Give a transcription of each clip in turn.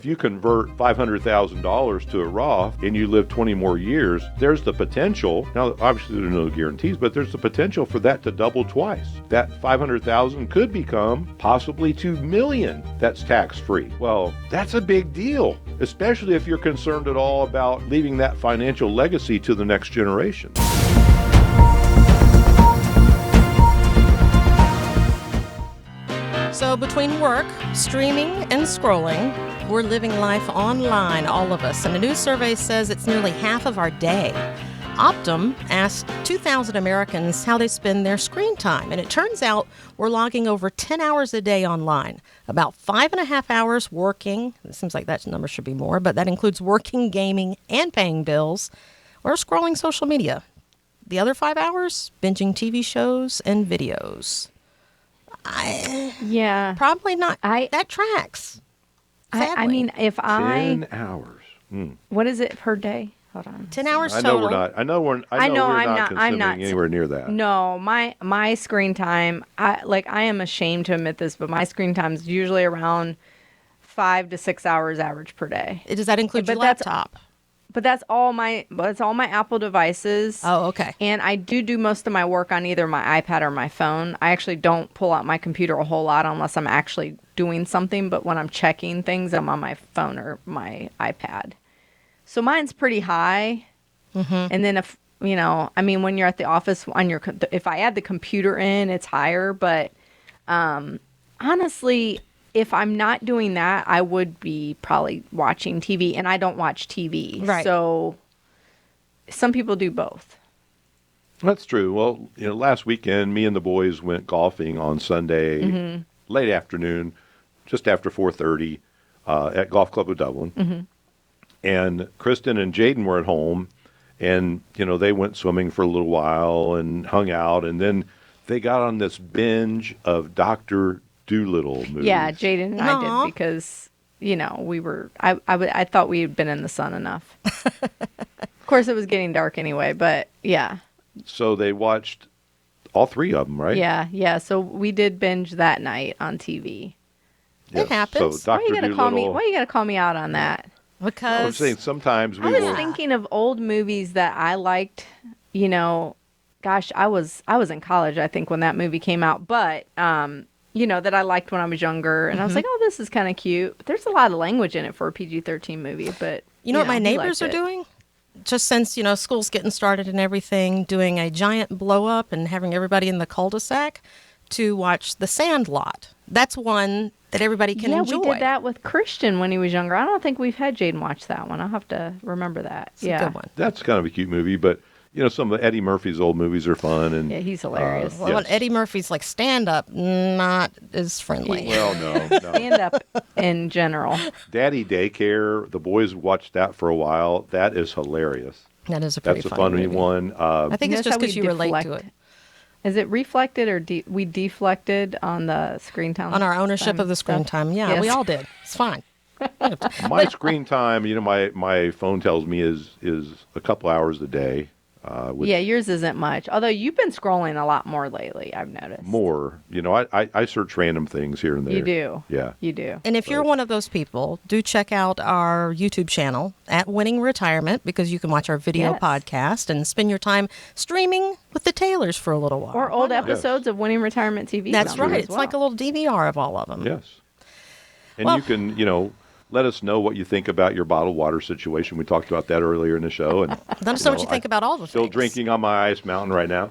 If you convert $500,000 to a Roth and you live 20 more years, there's the potential. Now, obviously, there are no guarantees, but there's the potential for that to double twice. That $500,000 could become possibly $2 million that's tax-free. Well, that's a big deal, especially if you're concerned at all about leaving that financial legacy to the next generation. So between work, streaming, and scrolling, we're living life online, all of us. And a new survey says it's nearly half of our day. Optum asked 2,000 Americans how they spend their screen time. And it turns out we're logging over 10 hours a day online. About 5.5 hours working. It seems like that number should be more, but that includes working, gaming, and paying bills, or scrolling social media. The other 5 hours, binging TV shows and videos. Probably not. That tracks. I mean, if 10 hours. What is it per day? Hold on. 10 hours I know total. we're not. I know we're not consuming anywhere near that. No, my screen time. I am ashamed to admit this, but my screen time is usually around 5 to 6 hours average per day. Does that include your laptop? But that's all my Apple devices. Oh, okay. And I do most of my work on either my iPad or my phone. I actually don't pull out my computer a whole lot unless I'm actually doing something. But when I'm checking things, I'm on my phone or my iPad. So mine's pretty high. Mm-hmm. And then when you're at the office if I add the computer in, it's higher. But honestly, if I'm not doing that, I would be probably watching TV, and I don't watch TV. Right. So some people do both. That's true. Well, last weekend, me and the boys went golfing on Sunday, late afternoon, just after 4:30, at Golf Club of Dublin. Mm-hmm. And Kristen and Jaden were at home, and, they went swimming for a little while and hung out, and then they got on this binge of Dr. Dolittle movies. Yeah, Jaden and I did because, we were, I thought we had been in the sun enough. Of course, it was getting dark anyway, but yeah. So they watched all three of them, right? Yeah. So we did binge that night on TV. Yes. It happens. So Why you gotta call me out on that? Because I'm saying sometimes I was thinking of old movies that I liked, gosh, I was in college, I think, when that movie came out, but that I liked when I was younger. And I was like, oh, this is kind of cute. But there's a lot of language in it for a PG-13 movie. But you know what my neighbors are doing? Just since, school's getting started and everything, doing a giant blow up and having everybody in the cul-de-sac to watch The Sandlot. That's one that everybody can enjoy. Yeah, we did that with Christian when he was younger. I don't think we've had Jaden watch that one. I'll have to remember that. It's a good one. That's kind of a cute movie, but some of Eddie Murphy's old movies are fun. And yeah, he's hilarious. Well, Eddie Murphy's like stand-up, not as friendly. Well, no. Stand-up in general. Daddy Daycare, the boys watched that for a while. That is hilarious. That is a pretty funny one. I think it's just because you relate to it. Is it reflected or we deflected on the screen time? On our ownership of the screen time. Yeah, yes. We all did. It's fine. My screen time, my phone tells me is a couple hours a day. Yours isn't much. Although you've been scrolling a lot more lately, I've noticed. More. I search random things here and there. You do. Yeah. You do. And if you're one of those people, do check out our YouTube channel at Winning Retirement, because you can watch our video podcast and spend your time streaming with the Taylors for a little while. Or old episodes of Winning Retirement TV. That's right. It's like a little DVR of all of them. Yes. And you can, let us know what you think about your bottled water situation. We talked about that earlier in the show. And let us know what you think about all the still things. Drinking on my ice mountain right now.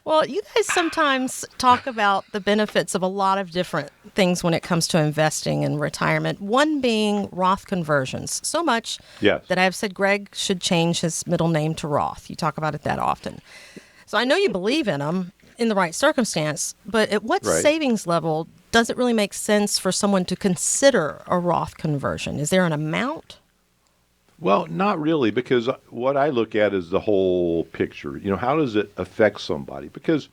Well, you guys sometimes talk about the benefits of a lot of different things when it comes to investing in retirement, one being Roth conversions. So much that I've said Greg should change his middle name to Roth. You talk about it that often. So I know you believe in them in the right circumstance, but at what savings level does it really make sense for someone to consider a Roth conversion? Is there an amount? Well, not really, because what I look at is the whole picture. How does it affect somebody? Because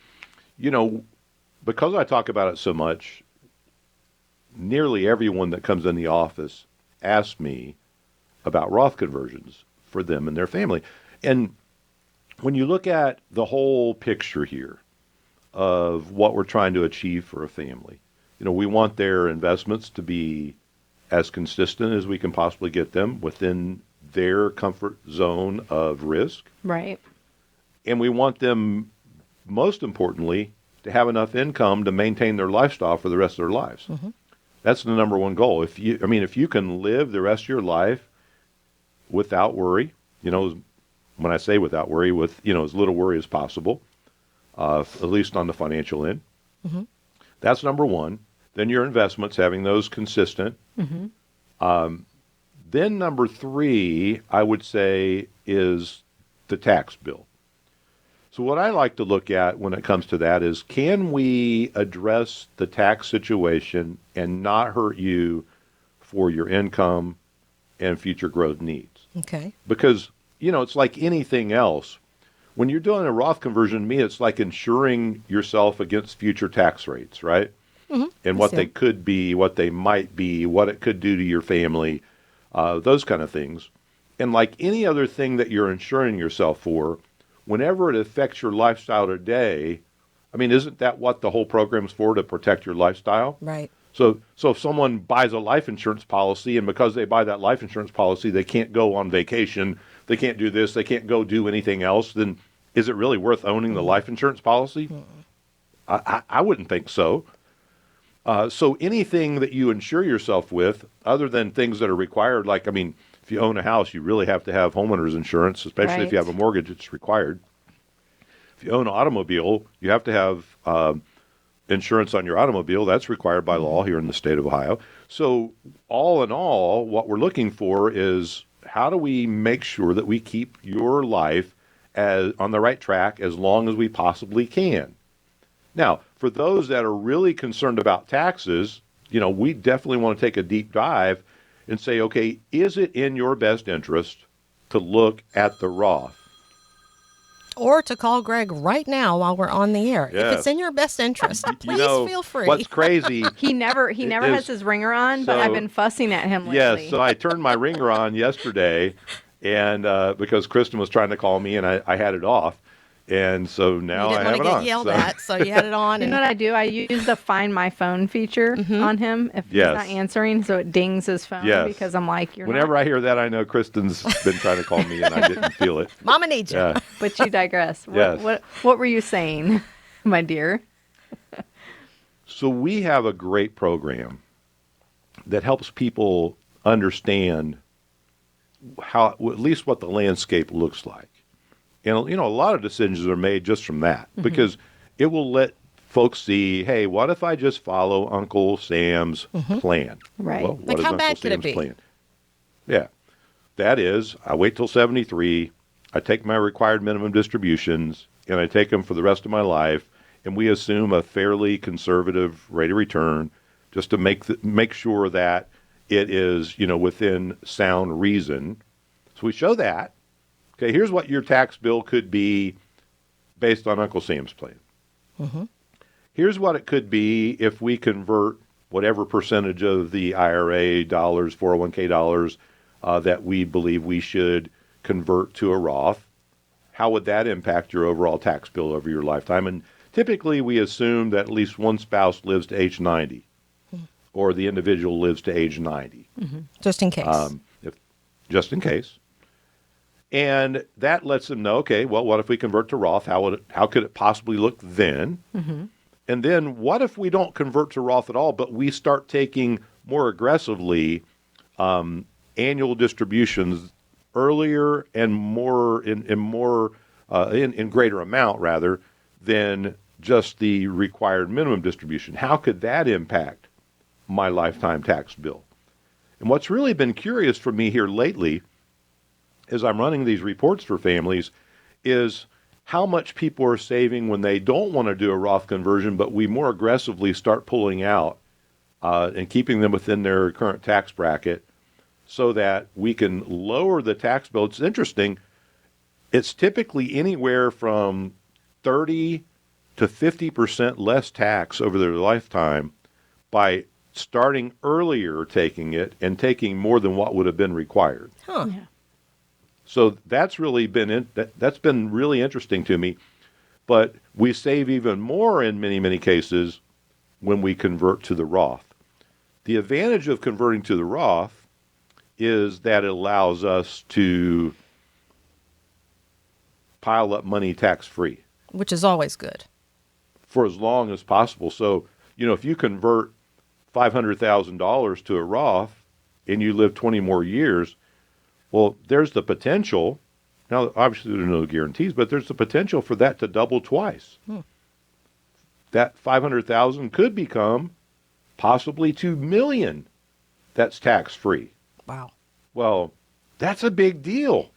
I talk about it so much, nearly everyone that comes in the office asks me about Roth conversions for them and their family. And when you look at the whole picture here of what we're trying to achieve for a family, we want their investments to be as consistent as we can possibly get them within their comfort zone of risk. Right. And we want them, most importantly, to have enough income to maintain their lifestyle for the rest of their lives. That's the number one goal. If you can live the rest of your life without worry, when I say without worry, with as little worry as possible, at least on the financial end. That's number one. Then your investments, having those consistent. Then number three, I would say, is the tax bill. So what I like to look at when it comes to that is, can we address the tax situation and not hurt you for your income and future growth needs? Okay. Because, it's like anything else. When you're doing a Roth conversion, to me, it's like insuring yourself against future tax rates, right? And what they could be, what they might be, what it could do to your family, those kind of things. And like any other thing that you're insuring yourself for, whenever it affects your lifestyle today, isn't that what the whole program's for, to protect your lifestyle? Right. So if someone buys a life insurance policy, and because they buy that life insurance policy, they can't go on vacation, they can't do this, they can't go do anything else, then is it really worth owning the life insurance policy? I wouldn't think so. So anything that you insure yourself with, other than things that are required, like, if you own a house, you really have to have homeowner's insurance, especially if you have a mortgage, it's required. If you own an automobile, you have to have insurance on your automobile. That's required by law here in the state of Ohio. So all in all, what we're looking for is, how do we make sure that we keep your life on the right track as long as we possibly can? Now, for those that are really concerned about taxes, we definitely want to take a deep dive and say, okay, is it in your best interest to look at the Roth? Or to call Greg right now while we're on the air. Yes. If it's in your best interest, please feel free. What's crazy? He never has his ringer on, but I've been fussing at him lately. Yes, so I turned my ringer on yesterday, and because Kristen was trying to call me, and I had it off. And so now I have it on. You didn't want to get yelled at, so you had it on. You know what I do? I use the Find My Phone feature on him if he's not answering, so it dings his phone because I'm like, Whenever I hear that, I know Kristen's been trying to call me, and I didn't feel it. Mama needs you. Yeah. But you digress. Yes. What were you saying, my dear? So we have a great program that helps people understand how, at least what the landscape looks like. And, a lot of decisions are made just from that, because it will let folks see, hey, what if I just follow Uncle Sam's plan? Right. Well, Like, what is how Uncle bad could it Sam's be? plan? Yeah. That is, I wait till 73, I take my required minimum distributions, and I take them for the rest of my life, and we assume a fairly conservative rate of return just to make sure that it is, within sound reason. So we show that. Okay, here's what your tax bill could be based on Uncle Sam's plan. Here's what it could be if we convert whatever percentage of the IRA dollars, 401k dollars that we believe we should convert to a Roth. How would that impact your overall tax bill over your lifetime? And typically we assume that at least one spouse lives to age 90 or the individual lives to age 90. Just in case. Just in case. And that lets them know, okay, well, what if we convert to Roth? How could it possibly look then? And then what if we don't convert to Roth at all, but we start taking more aggressively annual distributions earlier and more in greater amount rather than just the required minimum distribution? How could that impact my lifetime tax bill? And what's really been curious for me here lately, as I'm running these reports for families, is how much people are saving when they don't want to do a Roth conversion, but we more aggressively start pulling out and keeping them within their current tax bracket so that we can lower the tax bill. It's interesting. It's typically anywhere from 30 to 50% less tax over their lifetime by starting earlier taking it and taking more than what would have been required. Huh. Yeah. So that's really been that's been really interesting to me. But we save even more in many, many cases when we convert to the Roth. The advantage of converting to the Roth is that it allows us to pile up money tax-free Which is always good. for as long as possible. So, if you convert $500,000 to a Roth and you live 20 more years, well, there's the potential. Now, obviously, there are no guarantees, but there's the potential for that to double twice. That 500,000 could become possibly 2 million. That's tax-free. Wow. Well, that's a big deal,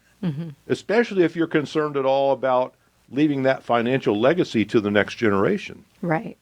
especially if you're concerned at all about leaving that financial legacy to the next generation. Right.